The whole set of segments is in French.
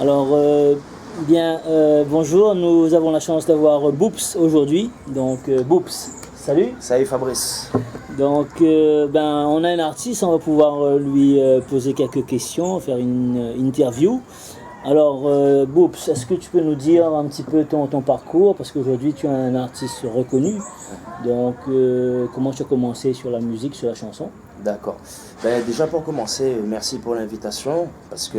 Alors, bonjour, nous avons la chance d'avoir Boops aujourd'hui. Donc, Boops, salut. Salut Fabrice. Donc, on a un artiste, on va pouvoir lui poser quelques questions, faire une interview. Alors, Boops, est-ce que tu peux nous dire un petit peu ton parcours? Parce qu'aujourd'hui, tu es un artiste reconnu. Donc, comment tu as commencé sur la musique, sur la chanson? D'accord. Déjà pour commencer, merci pour l'invitation. Parce que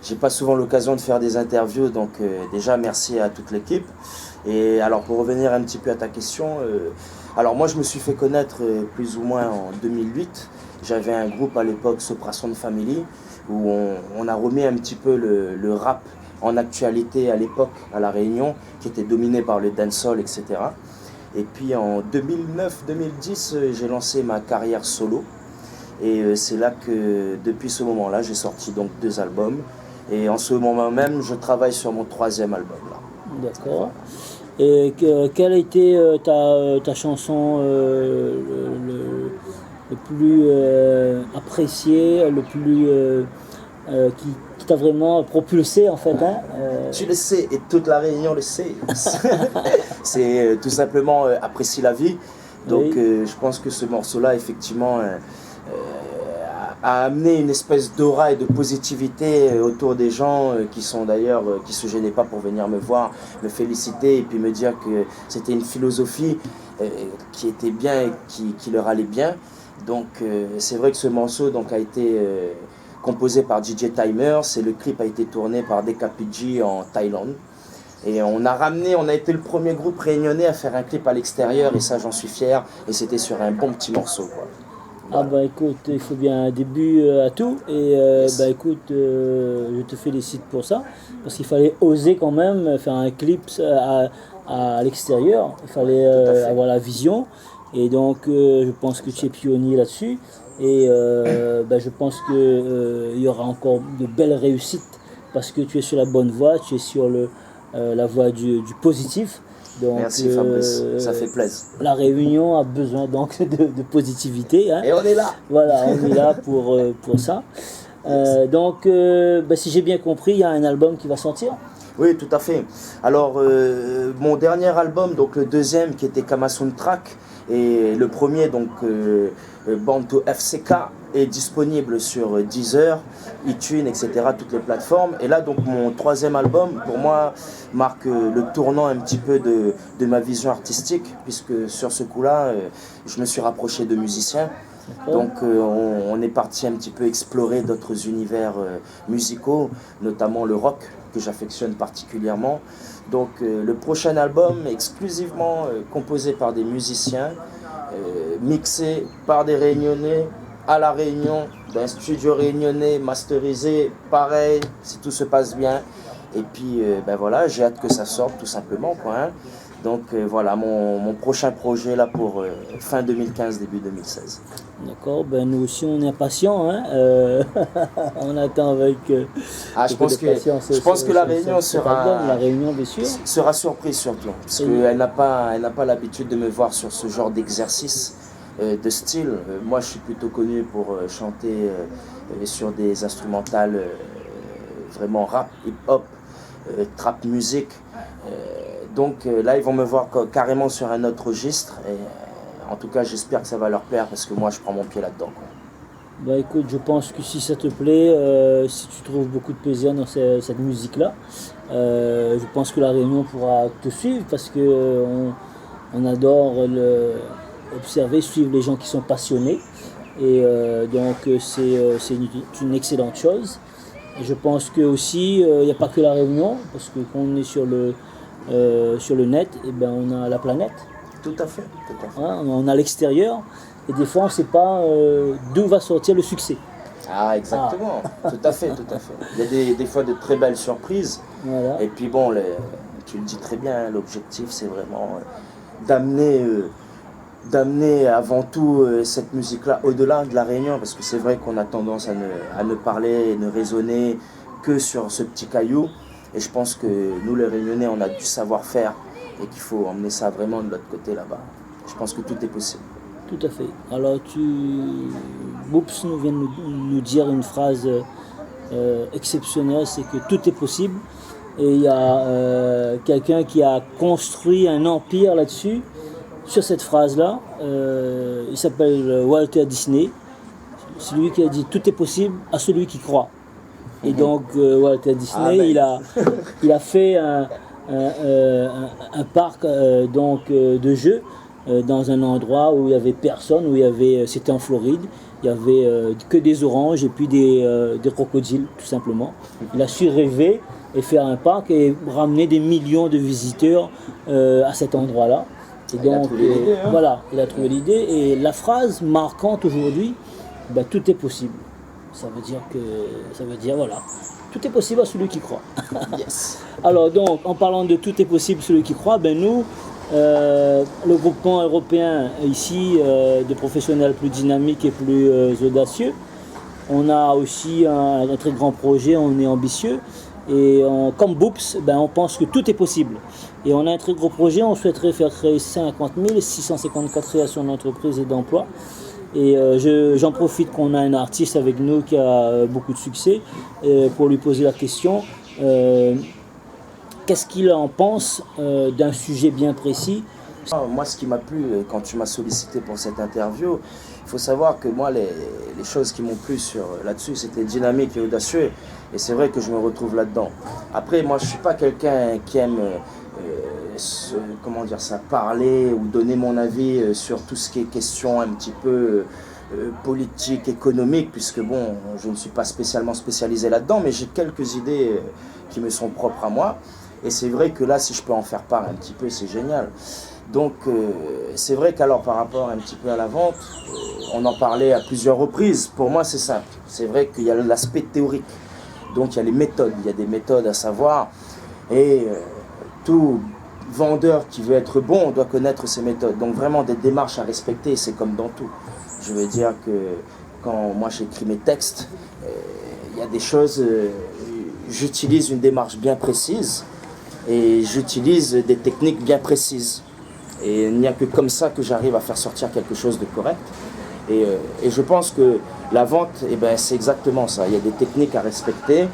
j'ai pas souvent l'occasion de faire des interviews. Donc déjà merci à toute l'équipe. Et alors pour revenir un petit peu à ta question, alors moi je me suis fait connaître plus ou moins en 2008. J'avais un groupe à l'époque, Sopra Sound Family, où on a remis un petit peu le rap en actualité à l'époque à La Réunion, qui était dominé par le dancehall, etc. Et puis en 2009-2010, j'ai lancé ma carrière solo. Et c'est là que, depuis ce moment-là, j'ai sorti donc 2 albums. Et en ce moment même, je travaille sur mon 3e album. D'accord. Et quelle a été ta chanson le plus appréciée, le plus qui t'a vraiment propulsé en fait, hein? Tu le sais, et toute la Réunion le sait. C'est tout simplement Apprécie la vie. Donc Oui. je pense que ce morceau-là, effectivement, a amené une espèce d'aura et de positivité autour des gens qui sont d'ailleurs, qui se gênaient pas pour venir me voir, me féliciter et puis me dire que c'était une philosophie qui était bien et qui leur allait bien. Donc c'est vrai que ce morceau donc, a été composé par DJ Timers et le clip a été tourné par DKPG en Thaïlande. Et on a été le premier groupe réunionnais à faire un clip à l'extérieur et ça j'en suis fier et c'était sur un bon petit morceau quoi. Ah bah écoute, il faut bien un début à tout et Yes. écoute, je te félicite pour ça parce qu'il fallait oser quand même faire un clip à l'extérieur, il fallait avoir la vision et donc je pense que tu es pionnier là-dessus et je pense que il y aura encore de belles réussites parce que tu es sur la bonne voie, tu es sur la voie du positif. Donc, Merci Fabrice, ça fait plaisir. la Réunion a besoin donc de positivité, hein. Et on est là. Voilà, on est là pour ça. Si j'ai bien compris, il y a un album qui va sortir. Oui, tout à fait. Alors, mon dernier album, donc le deuxième qui était Kama Soundtrack, et le premier, donc Born to FCK, est disponible sur Deezer, iTunes, etc., toutes les plateformes. Et là, donc, mon 3e album, pour moi, marque le tournant un petit peu de ma vision artistique, puisque sur ce coup-là, je me suis rapproché de musiciens. Donc on est parti un petit peu explorer d'autres univers musicaux, notamment le rock que j'affectionne particulièrement. Donc le prochain album est exclusivement composé par des musiciens, mixé par des Réunionnais à La Réunion, d'un studio réunionnais, masterisé, pareil, si tout se passe bien. Et puis voilà, j'ai hâte que ça sorte tout simplement quoi, hein. Donc voilà mon prochain projet là pour fin 2015, début 2016. D'accord, nous aussi on est impatients, hein. On attend avec Je pense que la Réunion la Réunion bien sûr. sera surprise surtout, parce qu'elle n'a pas l'habitude de me voir sur ce genre d'exercice de style. Moi je suis plutôt connu pour chanter sur des instrumentales vraiment rap, hip-hop, trap music. Donc là ils vont me voir carrément sur un autre registre. Et, en tout cas, j'espère que ça va leur plaire parce que moi, je prends mon pied là-dedans, quoi. Écoute, je pense que si ça te plaît, si tu trouves beaucoup de plaisir dans cette musique-là, je pense que la Réunion pourra te suivre parce que on adore observer, suivre les gens qui sont passionnés. Et c'est une excellente chose. Et je pense que aussi, il n'y a pas que la Réunion, parce que quand on est sur le net, on a la planète. Tout à fait. Hein, on a l'extérieur et des fois on ne sait pas d'où va sortir le succès. Ah exactement, Tout à fait. Il y a des fois de très belles surprises. Voilà. Et puis bon, tu le dis très bien, l'objectif c'est vraiment d'amener avant tout cette musique-là au-delà de la Réunion, parce que c'est vrai qu'on a tendance à ne parler et ne raisonner que sur ce petit caillou. Et je pense que nous les Réunionnais, on a du savoir-faire et qu'il faut emmener ça vraiment de l'autre côté là-bas. Je pense que tout est possible. Tout à fait. Alors Boops nous vient de nous dire une phrase exceptionnel, c'est que tout est possible. Et il y a quelqu'un qui a construit un empire là-dessus, sur cette phrase-là. Il s'appelle Walter Disney. C'est lui qui a dit tout est possible à celui qui croit. Et donc Walter Disney, il a fait un parc de jeux dans un endroit où il y avait personne, c'était en Floride. Il y avait que des oranges et puis des crocodiles, tout simplement. Il a su rêver et faire un parc et ramener des millions de visiteurs à cet endroit-là. Et donc, voilà, il a trouvé l'idée. Et la phrase marquante aujourd'hui, ben, tout est possible. Ça veut dire, voilà, tout est possible à celui qui croit. Yes. Alors donc, en parlant de tout est possible à celui qui croit, ben nous, le groupement européen ici, de professionnels plus dynamiques et plus audacieux, on a aussi un très grand projet, on est ambitieux. Et comme Boops, ben, on pense que tout est possible. Et on a un très gros projet, on souhaiterait faire créer 50 654 créations d'entreprises et d'emplois. Et j'en profite qu'on a un artiste avec nous qui a beaucoup de succès pour lui poser la question qu'est-ce qu'il en pense d'un sujet bien précis. Moi, ce qui m'a plu quand tu m'as sollicité pour cette interview, il faut savoir que moi, les choses qui m'ont plu là-dessus, c'était dynamique et audacieux. Et c'est vrai que je me retrouve là-dedans. Après, moi, je ne suis pas quelqu'un qui aime parler ou donner mon avis sur tout ce qui est question un petit peu politique, économique, puisque bon, je ne suis pas spécialement spécialisé là-dedans, mais j'ai quelques idées qui me sont propres à moi. Et c'est vrai que là, si je peux en faire part un petit peu, c'est génial. Donc c'est vrai qu'alors par rapport un petit peu à la vente, on en parlait à plusieurs reprises. Pour moi c'est simple, c'est vrai qu'il y a l'aspect théorique, donc il y a les méthodes, il y a des méthodes à savoir et tout vendeur qui veut être bon doit connaître ses méthodes. Donc vraiment des démarches à respecter, c'est comme dans tout. Je veux dire que quand moi j'écris mes textes, il y a des choses, j'utilise une démarche bien précise et j'utilise des techniques bien précises. Et il n'y a que comme ça que j'arrive à faire sortir quelque chose de correct. Et je pense que la vente, c'est exactement ça. Il y a des techniques à respecter.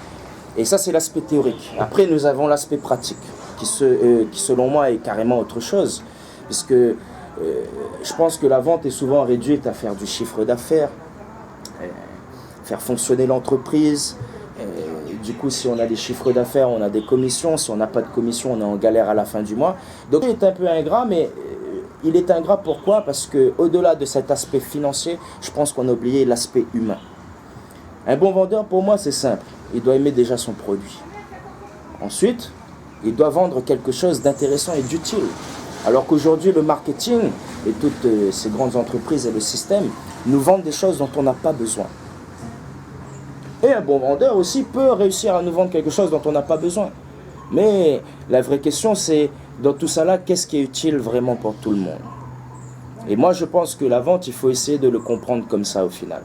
Et ça, c'est l'aspect théorique. Après, nous avons l'aspect pratique, qui selon moi est carrément autre chose. Puisque je pense que la vente est souvent réduite à faire du chiffre d'affaires, faire fonctionner l'entreprise. Du coup, si on a des chiffres d'affaires, on a des commissions. Si on n'a pas de commission, on est en galère à la fin du mois. Donc, il est un peu ingrat, mais il est ingrat pourquoi? Parce qu'au-delà de cet aspect financier, je pense qu'on a oublié l'aspect humain. Un bon vendeur, pour moi, c'est simple. Il doit aimer déjà son produit. Ensuite, il doit vendre quelque chose d'intéressant et d'utile. Alors qu'aujourd'hui, le marketing et toutes ces grandes entreprises et le système nous vendent des choses dont on n'a pas besoin. Et un bon vendeur aussi peut réussir à nous vendre quelque chose dont on n'a pas besoin. Mais la vraie question, c'est, dans tout ça là, qu'est-ce qui est utile vraiment pour tout le monde? Et moi, je pense que la vente, il faut essayer de le comprendre comme ça au final.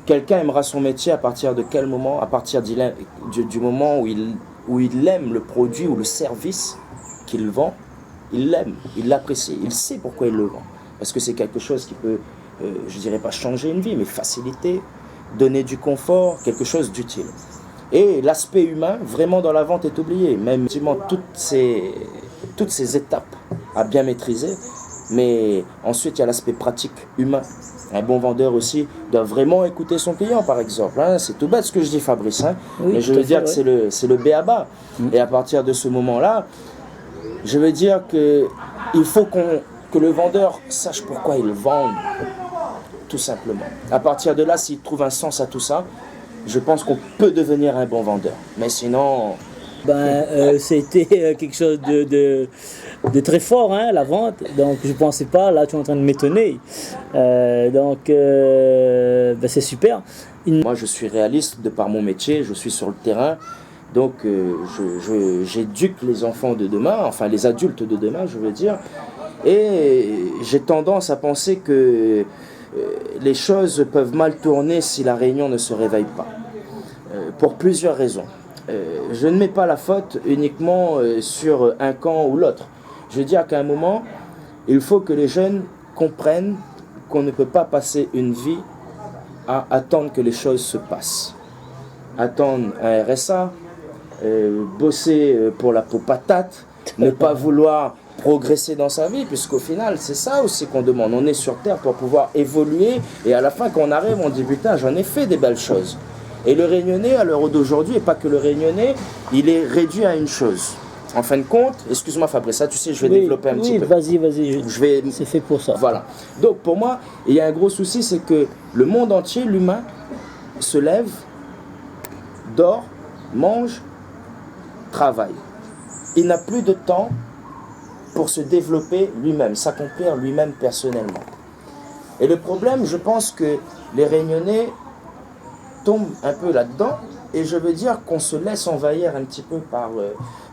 Quelqu'un aimera son métier à partir de quel moment? À partir du moment où il aime le produit ou le service qu'il vend. Il l'aime, il l'apprécie, il sait pourquoi il le vend. Parce que c'est quelque chose qui peut, je dirais pas changer une vie, mais faciliter, donner du confort, quelque chose d'utile. Et l'aspect humain, vraiment dans la vente, est oublié. Même toutes ces étapes à bien maîtriser. Mais ensuite, il y a l'aspect pratique, humain. Un bon vendeur aussi doit vraiment écouter son client, par exemple. Hein. C'est tout bête ce que je dis, Fabrice. Hein. Oui, mais je veux dire que c'est le b.a.-ba. Et à partir de ce moment-là, je veux dire qu'il faut que le vendeur sache pourquoi il vend, tout simplement. À partir de là, s'il trouve un sens à tout ça, je pense qu'on peut devenir un bon vendeur. Mais sinon... C'était quelque chose de très fort, hein, la vente. Donc je ne pensais pas, là tu es en train de m'étonner. C'est super. Moi je suis réaliste de par mon métier, je suis sur le terrain. Donc j'éduque les enfants de demain, enfin les adultes de demain je veux dire. Et j'ai tendance à penser que les choses peuvent mal tourner si la réunion ne se réveille pas. Pour plusieurs raisons. Je ne mets pas la faute uniquement sur un camp ou l'autre. Je veux dire qu'à un moment, il faut que les jeunes comprennent qu'on ne peut pas passer une vie à attendre que les choses se passent. attendre un RSA, bosser pour la peau patate, ne pas vouloir progresser dans sa vie, puisqu'au final, c'est ça aussi qu'on demande. On est sur Terre pour pouvoir évoluer, et à la fin, quand on arrive, on dit putain, j'en ai fait des belles choses. Et le Réunionnais, à l'heure d'aujourd'hui, et pas que le Réunionnais, il est réduit à une chose. En fin de compte, excuse-moi Fabrice, ça tu sais, je vais développer un petit peu. Oui, vas-y, c'est fait pour ça. Voilà. Donc pour moi, il y a un gros souci, c'est que le monde entier, l'humain, se lève, dort, mange, travaille. Il n'a plus de temps pour se développer lui-même, s'accomplir lui-même personnellement. Et le problème, je pense que les Réunionnais tombent un peu là-dedans, et je veux dire qu'on se laisse envahir un petit peu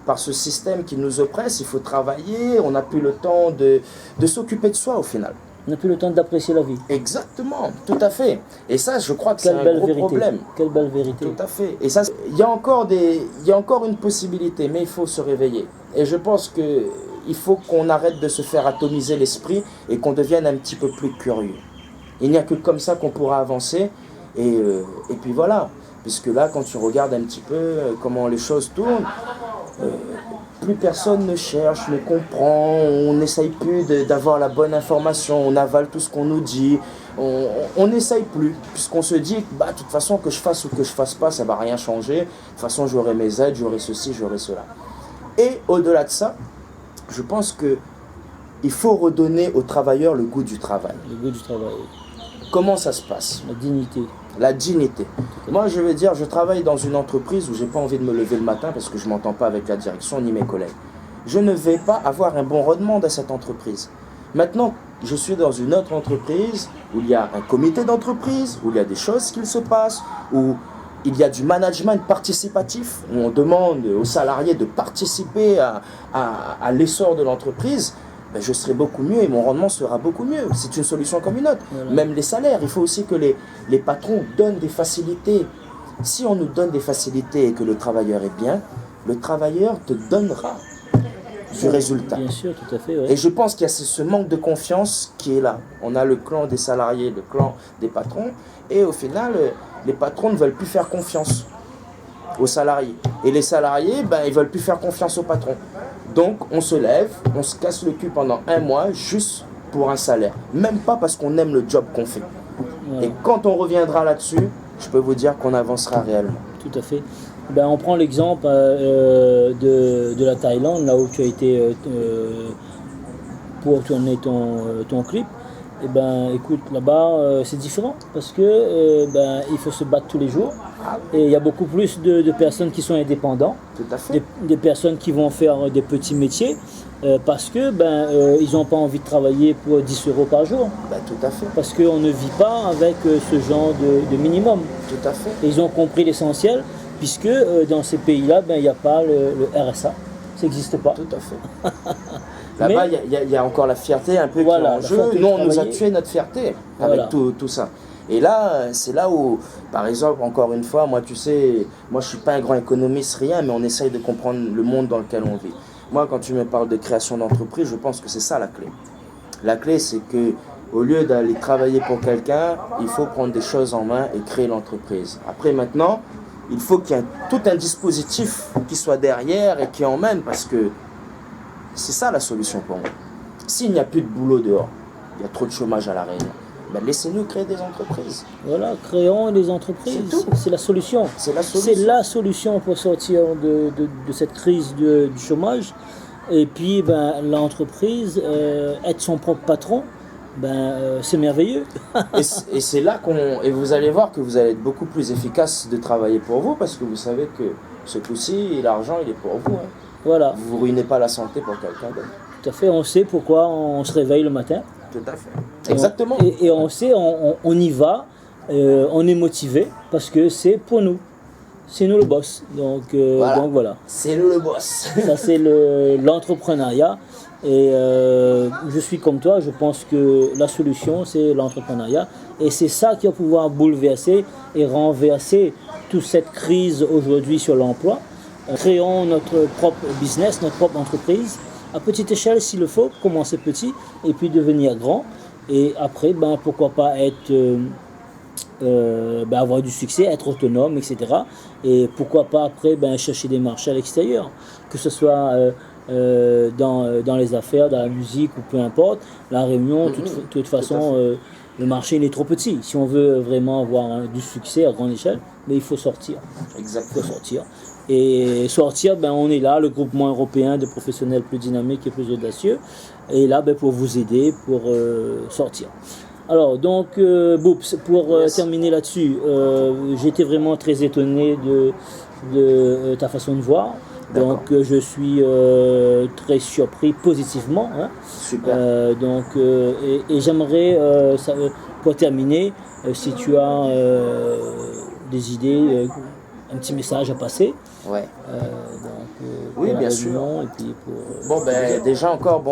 par ce système qui nous oppresse. Il faut travailler, on n'a plus le temps de s'occuper de soi au final. On n'a plus le temps d'apprécier la vie. Exactement, tout à fait. Et ça, je crois que c'est un gros problème. Quelle belle vérité. Tout à fait. Et ça, il y a encore une possibilité, mais il faut se réveiller. Et je pense qu'il faut qu'on arrête de se faire atomiser l'esprit et qu'on devienne un petit peu plus curieux. Il n'y a que comme ça qu'on pourra avancer. Et puis voilà. Puisque là, quand tu regardes un petit peu comment les choses tournent, plus personne ne cherche, ne comprend, on n'essaye plus d'avoir la bonne information, on avale tout ce qu'on nous dit, on n'essaye plus, puisqu'on se dit, bah, de toute façon, que je fasse ou que je fasse pas, ça ne va rien changer, de toute façon, j'aurai mes aides, j'aurai ceci, j'aurai cela. Et au-delà de ça, je pense qu'il faut redonner aux travailleurs le goût du travail. Le goût du travail. Comment ça se passe? La dignité. La dignité. Moi, je veux dire, je travaille dans une entreprise où j'ai pas envie de me lever le matin parce que je m'entends pas avec la direction ni mes collègues. Je ne vais pas avoir un bon rendement dans cette entreprise. Maintenant, je suis dans une autre entreprise où il y a un comité d'entreprise, où il y a des choses qui se passent, où il y a du management participatif, où on demande aux salariés de participer à l'essor de l'entreprise. Ben, je serai beaucoup mieux et mon rendement sera beaucoup mieux. C'est une solution comme une autre. Voilà. Même les salaires, il faut aussi que les patrons donnent des facilités. Si on nous donne des facilités et que le travailleur est bien, le travailleur te donnera du résultat. Bien sûr, tout à fait. Ouais. Et je pense qu'il y a ce manque de confiance qui est là. On a le clan des salariés, le clan des patrons, et au final, les patrons ne veulent plus faire confiance aux salariés. Et les salariés, ben, ils ne veulent plus faire confiance aux patrons. Donc, on se lève, on se casse le cul pendant un mois juste pour un salaire. Même pas parce qu'on aime le job qu'on fait. Voilà. Et quand on reviendra là-dessus, je peux vous dire qu'on avancera réellement. Tout à fait. Ben, on prend l'exemple de la Thaïlande, là où tu as été pour tourner ton clip. Et ben, écoute, là-bas, c'est différent parce que il faut se battre tous les jours. Et il y a beaucoup plus de personnes qui sont indépendants, tout à fait. Des personnes qui vont faire des petits métiers parce que ils n'ont pas envie de travailler pour 10 € par jour. Ben, tout à fait. Parce qu'on ne vit pas avec ce genre de minimum. Tout à fait. Et ils ont compris l'essentiel puisque dans ces pays-là, il n'y a pas le RSA. Ça n'existe pas. Tout à fait. Là-bas, il y a encore la fierté un peu qui est en jeu. Nous, on nous a tué notre fierté avec tout ça. Et là, c'est là où, par exemple, encore une fois, moi, tu sais, moi, je ne suis pas un grand économiste, rien, mais on essaye de comprendre le monde dans lequel on vit. Moi, quand tu me parles de création d'entreprise, je pense que c'est ça la clé. La clé, c'est que au lieu d'aller travailler pour quelqu'un, il faut prendre des choses en main et créer l'entreprise. Après, maintenant, il faut qu'il y ait tout un dispositif qui soit derrière et qui emmène, parce que c'est ça la solution pour moi. S'il n'y a plus de boulot dehors, il y a trop de chômage à La Réunion, ben laissez-nous créer des entreprises. Voilà, créons des entreprises. C'est la solution. C'est la solution. C'est la solution pour sortir de cette crise du chômage. Et puis, l'entreprise, être son propre patron, c'est merveilleux. et c'est là et vous allez voir que vous allez être beaucoup plus efficace de travailler pour vous, parce que vous savez que ce coup-ci, l'argent, il est pour vous. Hein. Voilà. Vous ne ruinez pas la santé pour quelqu'un d'autre. Tout à fait, on sait pourquoi on se réveille le matin. Tout à fait. Exactement. Et on sait, on y va, on est motivé parce que c'est pour nous. C'est nous le boss. Donc voilà. C'est nous le boss. Ça, c'est l'entrepreneuriat. Et je suis comme toi, je pense que la solution, c'est l'entrepreneuriat. Et c'est ça qui va pouvoir bouleverser et renverser toute cette crise aujourd'hui sur l'emploi. Créons notre propre business, notre propre entreprise, à petite échelle s'il le faut, commencer petit et puis devenir grand. Et après, pourquoi pas être avoir du succès, être autonome, etc. Et pourquoi pas après chercher des marchés à l'extérieur, que ce soit dans les affaires, dans la musique ou peu importe. La Réunion, de toute façon, le marché il est trop petit. Si on veut vraiment avoir du succès à grande échelle, mais il faut sortir. Exactement. Il faut sortir. Et sortir, on est là, le groupement européen de professionnels plus dynamiques et plus audacieux, est là pour vous aider pour sortir. Alors, donc, Boops, pour terminer là-dessus, j'étais vraiment très étonné de ta façon de voir. Donc, je suis très surpris positivement. Hein. Super. Et j'aimerais, pour terminer, si tu as des idées, un petit message à passer. Ouais. Oui, bien sûr. Et puis pour, déjà encore,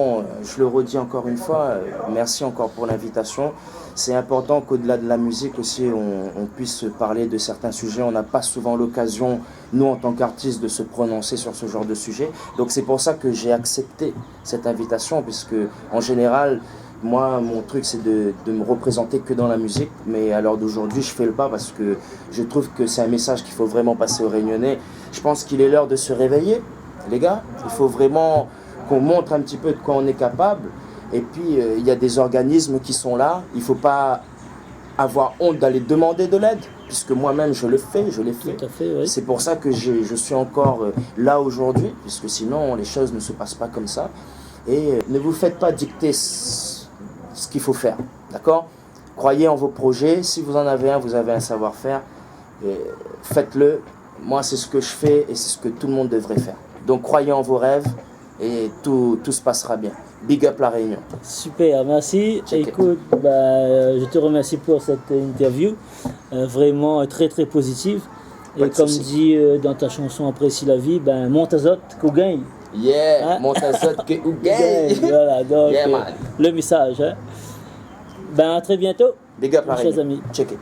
je le redis encore une fois, merci encore pour l'invitation. C'est important qu'au-delà de la musique aussi, on puisse parler de certains sujets. On n'a pas souvent l'occasion, nous en tant qu'artistes, de se prononcer sur ce genre de sujet. Donc c'est pour ça que j'ai accepté cette invitation, puisque en général, moi, mon truc, c'est de me représenter que dans la musique. Mais à l'heure d'aujourd'hui, je fais le pas parce que je trouve que c'est un message qu'il faut vraiment passer aux Réunionnais. Je pense qu'il est l'heure de se réveiller, les gars. Il faut vraiment qu'on montre un petit peu de quoi on est capable. Et puis, il y a des organismes qui sont là. Il ne faut pas avoir honte d'aller demander de l'aide, puisque moi-même, je l'ai fait. Tout à fait, oui. C'est pour ça que je suis encore là aujourd'hui, puisque sinon, les choses ne se passent pas comme ça. Et ne vous faites pas dicter ce qu'il faut faire, d'accord? Croyez en vos projets. Si vous en avez un, vous avez un savoir-faire. Faites-le. Moi, c'est ce que je fais et c'est ce que tout le monde devrait faire. Donc, croyez en vos rêves et tout se passera bien. Big up la Réunion. Super, merci. Écoute, je te remercie pour cette interview, vraiment très très positive. Et comme dit dans ta chanson Apprécie la vie, Montazot, qu'on gagne. Yeah, Montazot, qu'on gagne. Voilà, donc yeah, man. le message. Hein. À très bientôt. Big up la Réunion. Chers amis. Check it.